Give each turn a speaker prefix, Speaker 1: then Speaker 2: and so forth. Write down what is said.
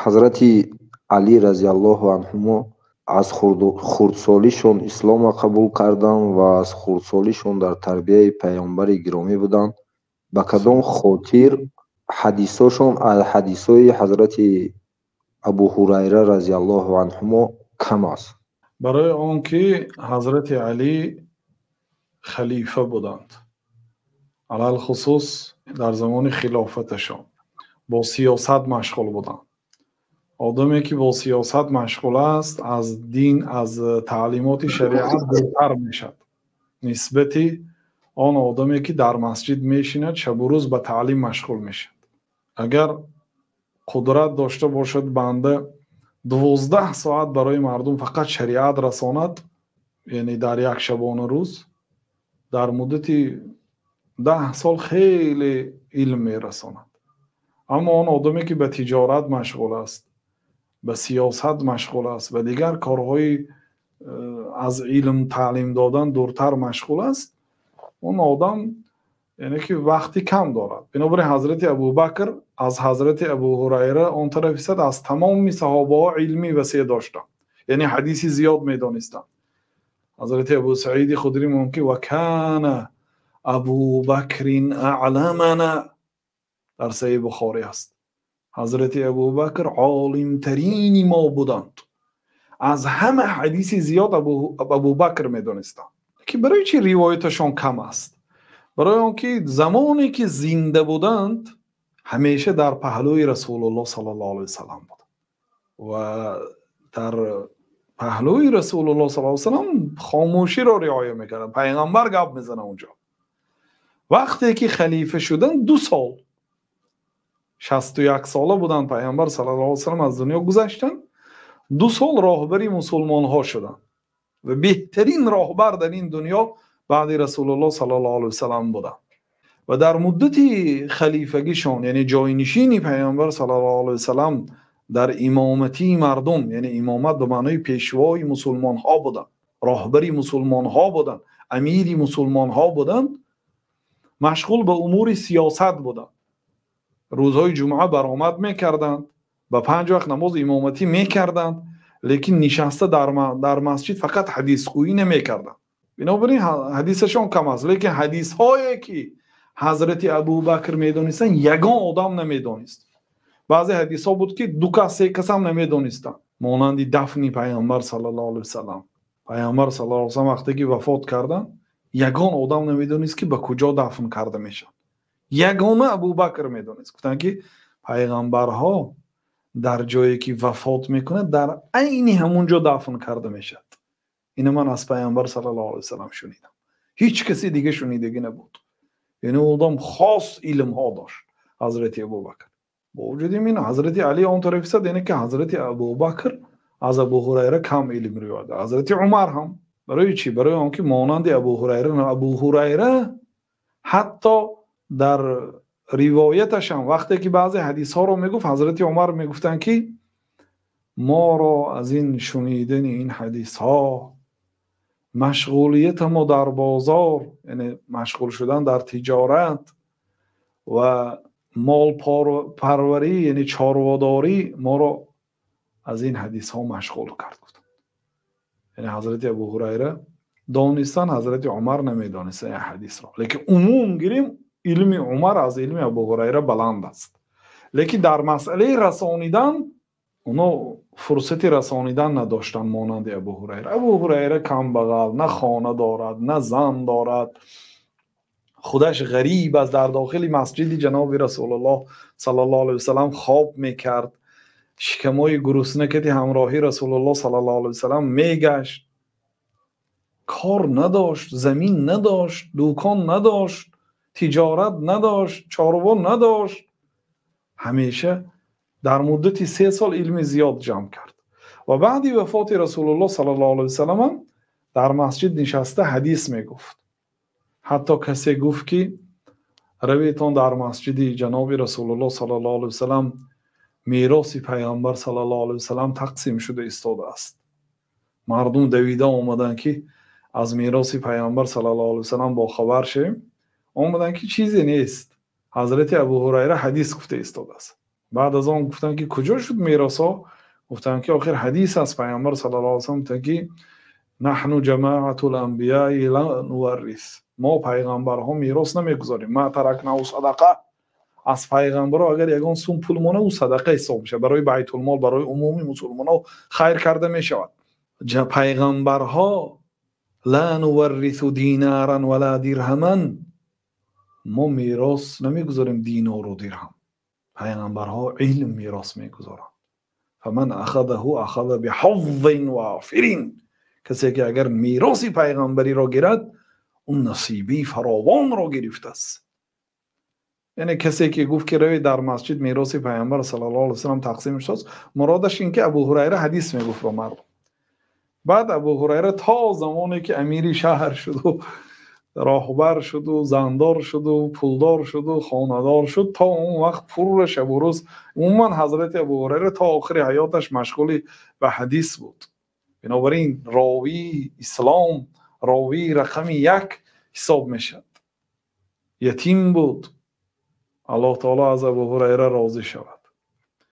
Speaker 1: ҳазрати Али разиаллоҳу анҳумо аз хурдсолишон ислома қабул карданд ва аз хурдсолишон дар тарбияи пайғамбари гиромӣ буданд. ба кадом хотир ҳадисошон аз ҳадисҳои ҳазрати абу ҳурайра разиаллоҳу анҳумо кам аст?
Speaker 2: барои он ки ҳазрати Али халифа буданд, алал хусус дар замони хилофаташон бо сиёсат машғул буданд. одаме ки бо сиёсат машғул аст аз дин, аз таълимоти шариат дуртар мешавад нисбати он одаме ки дар масҷид мешинад шабу рӯз ба таълим машғул мешавад. агар қудрат дошта бошад банда 12 соат барои мардум фақат шариат расонад, яъне дар як шабона рӯз, дар муддати 10 сол хеле илм мерасонад. аммо он одаме ки ба тиҷорат машғул аст, ба сиёсат машғул аст, ба дигар корҳои аз илм таълим додан дуртар машғул аст, он одам яъне ки вақти кам дорад. бинобар ҳазрати абу бакр аз ҳазрати абу ҳурайра он тараф истад аз тамоми саҳобаҳо илми васеъ доштанд, яъне ҳадиси зиёд медонистанд. ҳазрати абу саиди худри муки ва кана абу бакрин аъламана дар саҳи бухорӣ аст. ҳазрати абу бакр олимтарини мо буданд, аз ҳама ҳадиси зиёд абу бакр медонистанд. ки барои чӣ ривояташон кам аст? барои он ки замоне ки зинда буданд ҳамеша дар паҳлӯи расулуллоҳ саллаллоҳу алайҳи васалам буданд ва дар паҳлӯи расулуллоҳ саллаллоҳу алайҳи васалам хомӯширо риоя мекарданд. пайғамбар гап мезанад онҷо. вақте ки халифа шуданд 2 сол 61 сола буданд, пайғамбар саллаллоҳу алайҳи васалам аз дунё гузаштанд. 2 сол роҳбари мусулмонҳо шуданд ва беҳтарин роҳбар дар ин дунё баъди расулуллоҳ саллаллоҳу алайҳи васалам буданд. ва дар муддати халифагишон, яъне ҷойнишини пайғамбар саллаллоҳу алайҳи васалам дар имоматии мардум, яъне имомат ба маънои пешвои мусулмонҳо буданд, роҳбари мусулмонҳо буданд, амири мусулмонҳо буданд, машғул ба умури сиёсат буданд. рӯзҳои ҷумъа баромад мекарданд, ба 5 вақт намоз имоматӣ мекарданд, лекин нишаста дар масҷид фақат ҳадисгӯӣ намекарданд. бинобар ин ҳадисашон кам аст, лекин ҳадисҳое ки ҳазрати абу бакр медонистанд ягон одам намедонист. баъзе ҳадисҳо буд ки 2 кас 3 кас ҳам намедонистанд, монанди дафни пайғамбар саллаллоҳу алайҳи васалам. пайғамбар саллаллоҳу алайҳи васалам вақте ки вафот карданд ягон одам намедонист ки ба куҷо дафн карда мешавад. ягона абу бакр медонист. гуфтанд ки пайғамбарҳо дар ҷое ки вафот мекунад дар айни ҳамун ҷо дафн карда мешавад. ина ман аз пайғамбар саллаллоҳу алайҳи васалам шунидам. ҳеҷ каси дига шунидагӣ набуд. яъне одам хос илмҳо дошт ҳазрати абу бакр. бо вуҷуди ин ҳазрати али он тараф истад, яъне ки ҳазрати абу бакр аз абу ҳурайра кам илм риёяд. ҳазрати умар ҳам барои чӣ? барои он ки монанди абу ҳурайра ҳатто дар ривояташам вақте ки баъзе ҳадисҳоро мегуфт, ҳазрати умар мегуфтанд ки моро аз ин шунидани ин ҳадисҳо машғулиямо дар бозор, яъне машғул шудан дар тиҷорат ва молпарварӣ, яъне чорводорӣ моро аз ин ҳадисҳо машғул кард. яъне ҳазрати абу ҳурайра донистан, ҳазрати умар намедонистан ин ҳадисро. лекин умум гирем илми умар аз илми абу ҳурайра баланд аст. лекин дар масъалаи расонидан оно фурсати расонидан надоштанд монанди абу ҳурайра. абу ҳурайра камбағал, на хона дорад, на зан дорад, худаш ғариб аст, дар дохили масҷиди ҷаноби расулуллоҳ саллаллоҳу алайҳи васалам хоб мекард, шикамои гуруснакати ҳамроҳи расулуллоҳ саллаллоҳу алайҳи васалам мегашт, кор надошт, замин надошт, дӯкон надошт, тиҷорат надошт, чорво надошт. ҳамеша дар муддати 3 сол илми зиёд ҷамъ кард ва баъди вафоти расулуллоҳ саллаллоҳу алайҳи васалам дар масҷид нишаста ҳадис мегуфт. ҳатто касе гуфт ки раветон дар масҷиди ҷаноби расулуллоҳ саллаллоҳу алайҳи васалам мероси пайғамбар саллаллоҳу алайҳи васалам тақсим шуда истодааст. мардум давида омаданд ки аз мероси пайғамбар саллаллоҳу алайҳи васалам бохабар шавем. омаданд ки чизе нест, ҳазрати абу ҳурайра ҳадис гуфта истодааст. بعد از آن گفتن که کجا شد میراث ها؟ گفتن که آخر حدیث از پیامبر صلی الله علیه و سلم که نحن جماعت الانبیاء لا نورث، ما پیغمبرها میراث نمیگذاریم. ما ترکنا صدقه، از پیغمبرها اگر یگان سوم پول مونه او صدقه حساب میشه، برای بیت المال، برای عمومی مسلمانان خیر کرده میشود. پیغمبرها لا نورث دینارا ولا درهما، ما میراث نمیگذاریم دینار و درهم. پیغمبرها علم میراث میگذارند. فمن اخذه اخذ بحظ وافر، کسی که اگر میراث پیغمبری را گیرد اون نصیبی فراوان را گرفته است. یعنی کسی که گفت که روی در مسجد میراث پیغمبر صلی الله علیه و سلم تقسیم شد، مرادش این که ابو هریره حدیث میگفت رو مردم. بعد ابو هریره تا زمانی که امیری شهر شد و راهبر شد و زندار شد و پولدار شد و خانه‌دار شد، تا اون وقت پر شب و روز عموما حضرت ابو هریره تا آخر حیاتش مشغول به حدیث بود. بنابراین راوی اسلام، راوی رقم 1 حساب میشد. یتیم بود. الله تعالی از ابو هریره راضی شود.